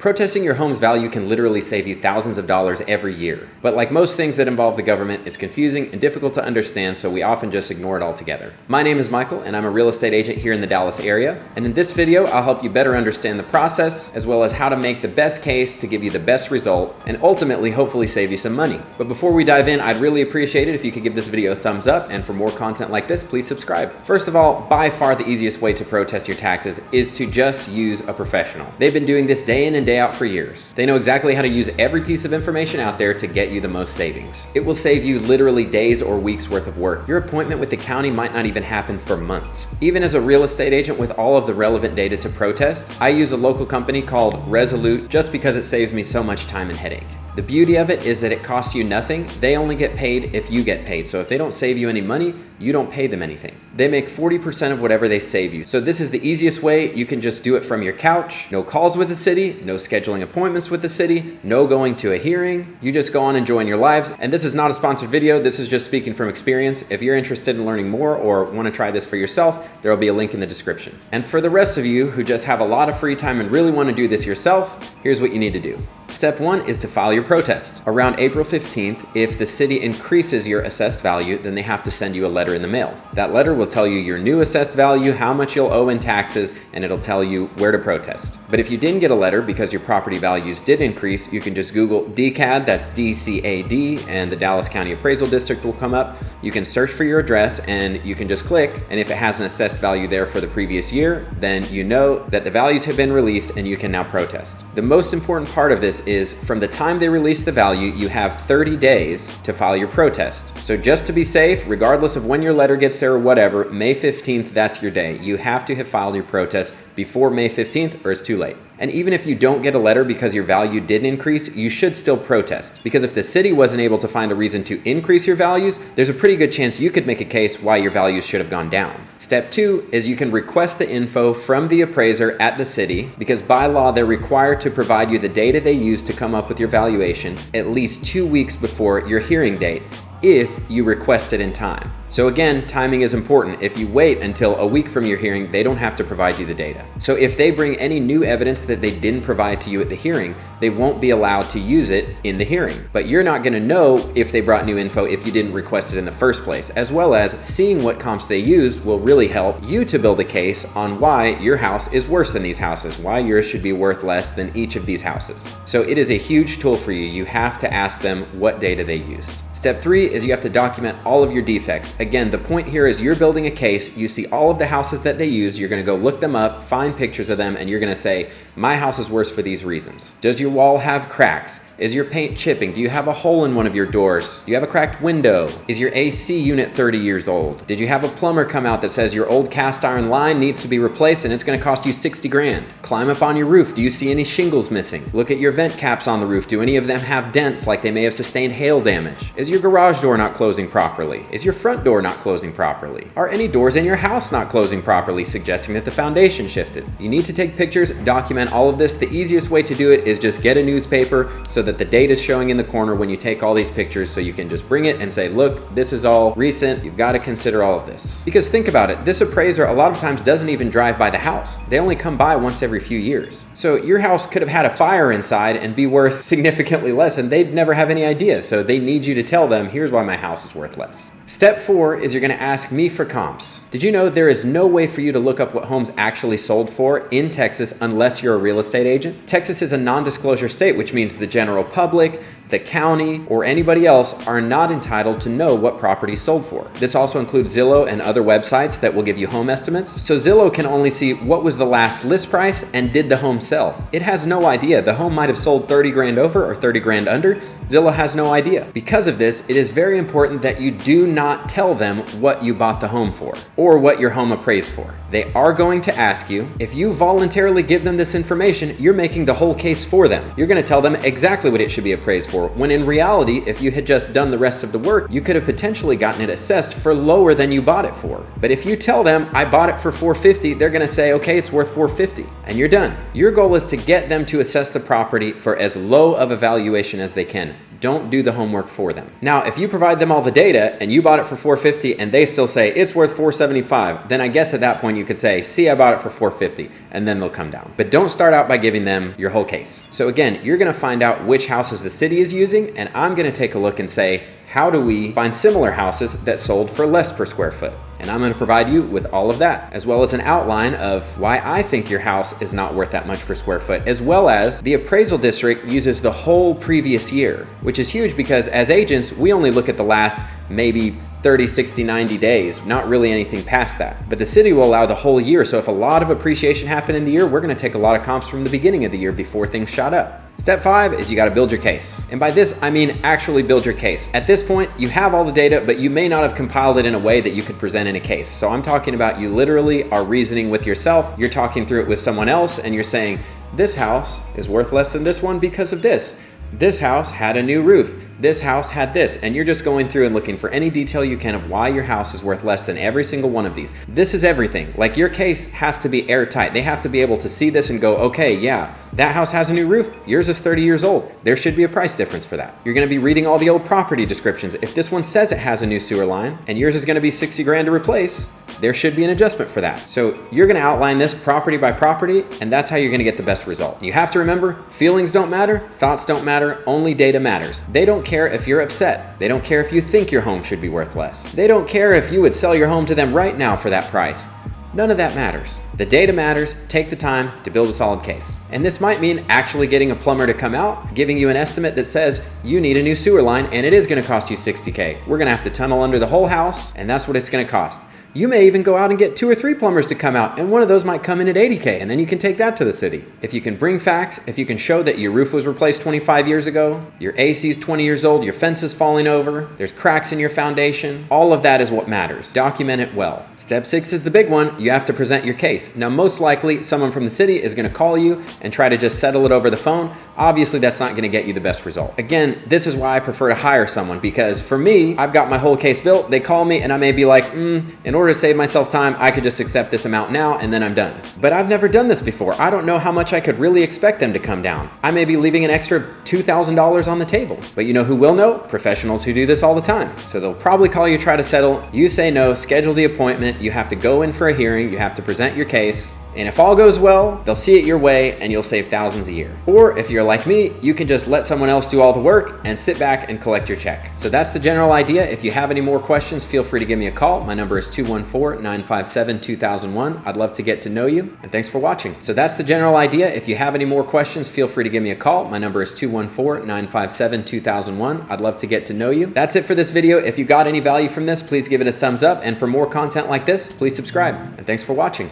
Protesting your home's value can literally save you thousands of dollars every year. But like most things that involve the government, it's confusing and difficult to understand, so we often just ignore it altogether. My name is Michael, and I'm a real estate agent here in the Dallas area. And in this video, I'll help you better understand the process, as well as how to make the best case to give you the best result, and ultimately, hopefully save you some money. But before we dive in, I'd really appreciate it if you could give this video a thumbs up, and for more content like this, please subscribe. First of all, by far the easiest way to protest your taxes is to just use a professional. They've been doing this day in and day out for years. They know exactly how to use every piece of information out there to get you the most savings. It will save you literally days or weeks worth of work. Your appointment with the county might not even happen for months. Even as a real estate agent with all of the relevant data to protest, I use a local company called Resolute just because it saves me so much time and headache. The beauty of it is that it costs you nothing. They only get paid if you get paid. So if they don't save you any money, you don't pay them anything. They make 40% of whatever they save you. So this is the easiest way. You can just do it from your couch. No calls with the city, no scheduling appointments with the city, no going to a hearing. You just go on enjoying your lives. And this is not a sponsored video. This is just speaking from experience. If you're interested in learning more or want to try this for yourself, there will be a link in the description. And for the rest of you who just have a lot of free time and really want to do this yourself, here's what you need to do. Step 1 is to file your protest. Around April 15th, if the city increases your assessed value, then they have to send you a letter in the mail. That letter will tell you your new assessed value, how much you'll owe in taxes, and it'll tell you where to protest. But if you didn't get a letter because your property values did increase, you can just Google DCAD, that's DCAD, and the Dallas County Appraisal District will come up. You can search for your address and you can just click, and if it has an assessed value there for the previous year, then you know that the values have been released and you can now protest. The most important part of this is from the time they release the value, you have 30 days to file your protest. So just to be safe, regardless of when your letter gets there or whatever, May 15th, that's your day. You have to have filed your protest before May 15th or it's too late. And even if you don't get a letter because your value didn't increase, you should still protest. Because if the city wasn't able to find a reason to increase your values, there's a pretty good chance you could make a case why your values should have gone down. Step 2 is you can request the info from the appraiser at the city, because by law, they're required to provide you the data they use to come up with your valuation at least 2 weeks before your hearing date, if you request it in time. So again, timing is important. If you wait until a week from your hearing, they don't have to provide you the data. So if they bring any new evidence that they didn't provide to you at the hearing, they won't be allowed to use it in the hearing. But you're not gonna know if they brought new info if you didn't request it in the first place, as well as seeing what comps they used will really help you to build a case on why your house is worse than these houses, why yours should be worth less than each of these houses. So it is a huge tool for you. You have to ask them what data they used. Step 3 is you have to document all of your defects. Again, the point here is you're building a case, you see all of the houses that they use, you're gonna go look them up, find pictures of them, and you're gonna say, my house is worse for these reasons. Does your wall have cracks? Is your paint chipping? Do you have a hole in one of your doors? Do you have a cracked window? Is your AC unit 30 years old? Did you have a plumber come out that says your old cast iron line needs to be replaced and it's gonna cost you 60 grand? Climb up on your roof. Do you see any shingles missing? Look at your vent caps on the roof. Do any of them have dents like they may have sustained hail damage? Is your garage door not closing properly? Is your front door not closing properly? Are any doors in your house not closing properly, suggesting that the foundation shifted? You need to take pictures, document all of this. The easiest way to do it is just get a newspaper so that the date is showing in the corner when you take all these pictures, so you can just bring it and say, look, this is all recent. You've got to consider all of this. Because think about it, this appraiser a lot of times doesn't even drive by the house. They only come by once every few years. So your house could have had a fire inside and be worth significantly less, and they'd never have any idea. So they need you to tell them, here's why my house is worth less. Step 4 is you're gonna ask me for comps. Did you know there is no way for you to look up what homes actually sold for in Texas unless you're a real estate agent? Texas is a non-disclosure state, which means the general public, the county, or anybody else are not entitled to know what properties sold for. This also includes Zillow and other websites that will give you home estimates. So Zillow can only see what was the last list price and did the home sell. It has no idea. The home might have sold 30 grand over or 30 grand under. Zillow has no idea. Because of this, it is very important that you do not tell them what you bought the home for or what your home appraised for. They are going to ask you. If you voluntarily give them this information, you're making the whole case for them. You're gonna tell them exactly what it should be appraised for, when in reality, if you had just done the rest of the work, you could have potentially gotten it assessed for lower than you bought it for. But if you tell them, I bought it for $450, they're gonna say, okay, it's worth $450, and you're done. Your goal is to get them to assess the property for as low of a valuation as they can. Don't do the homework for them. Now, if you provide them all the data and you bought it for $450 and they still say it's worth $475, then I guess at that point you could say, see, I bought it for $450, and then they'll come down. But don't start out by giving them your whole case. So again, you're gonna find out which houses the city is using, and I'm gonna take a look and say, how do we find similar houses that sold for less per square foot? And I'm going to provide you with all of that, as well as an outline of why I think your house is not worth that much per square foot, as well as the appraisal district uses the whole previous year, which is huge because as agents, we only look at the last maybe 30, 60, 90 days, not really anything past that. But the city will allow the whole year, so if a lot of appreciation happened in the year, we're going to take a lot of comps from the beginning of the year before things shot up. Step 5 is you got to build your case. And by this, I mean actually build your case. At this point, you have all the data, but you may not have compiled it in a way that you could present in a case. So I'm talking about you literally are reasoning with yourself. You're talking through it with someone else and you're saying, this house is worth less than this one because of this. This house had a new roof. This house had this, and you're just going through and looking for any detail you can of why your house is worth less than every single one of these. This is everything. Like, your case has to be airtight. They have to be able to see this and go, okay, yeah, that house has a new roof. Yours is 30 years old. There should be a price difference for that. You're going to be reading all the old property descriptions. If this one says it has a new sewer line and yours is going to be 60 grand to replace, there should be an adjustment for that. So you're going to outline this property by property, and that's how you're going to get the best result. You have to remember, feelings don't matter, thoughts don't matter, only data matters. They don't care if you're upset. They don't care if you think your home should be worth less. They don't care if you would sell your home to them right now for that price. None of that matters. The data matters. Take the time to build a solid case. And this might mean actually getting a plumber to come out, giving you an estimate that says you need a new sewer line and it is going to cost you $60K. We're going to have to tunnel under the whole house, and that's what it's going to cost. You may even go out and get 2 or 3 plumbers to come out, and one of those might come in at $80K, and then you can take that to the city. If you can bring facts, if you can show that your roof was replaced 25 years ago, your AC is 20 years old, your fence is falling over, there's cracks in your foundation, all of that is what matters. Document it well. Step 6 is the big one. You have to present your case. Now, most likely, someone from the city is going to call you and try to just settle it over the phone. Obviously, that's not going to get you the best result. Again, this is why I prefer to hire someone, because for me, I've got my whole case built. They call me and I may be like, in order to save myself time, I could just accept this amount now and then I'm done. But I've never done this before. I don't know how much I could really expect them to come down. I may be leaving an extra $2,000 on the table. But you know who will know? Professionals who do this all the time. So they'll probably call you, try to settle. You say no, schedule the appointment. You have to go in for a hearing. You have to present your case. And if all goes well, they'll see it your way and you'll save thousands a year. Or if you're like me, you can just let someone else do all the work and sit back and collect your check. So that's the general idea. If you have any more questions, feel free to give me a call. My number is 214-957-2001. I'd love to get to know you, and thanks for watching. So that's the general idea. If you have any more questions, feel free to give me a call. My number is 214-957-2001. I'd love to get to know you. That's it for this video. If you got any value from this, please give it a thumbs up. And for more content like this, please subscribe. And thanks for watching.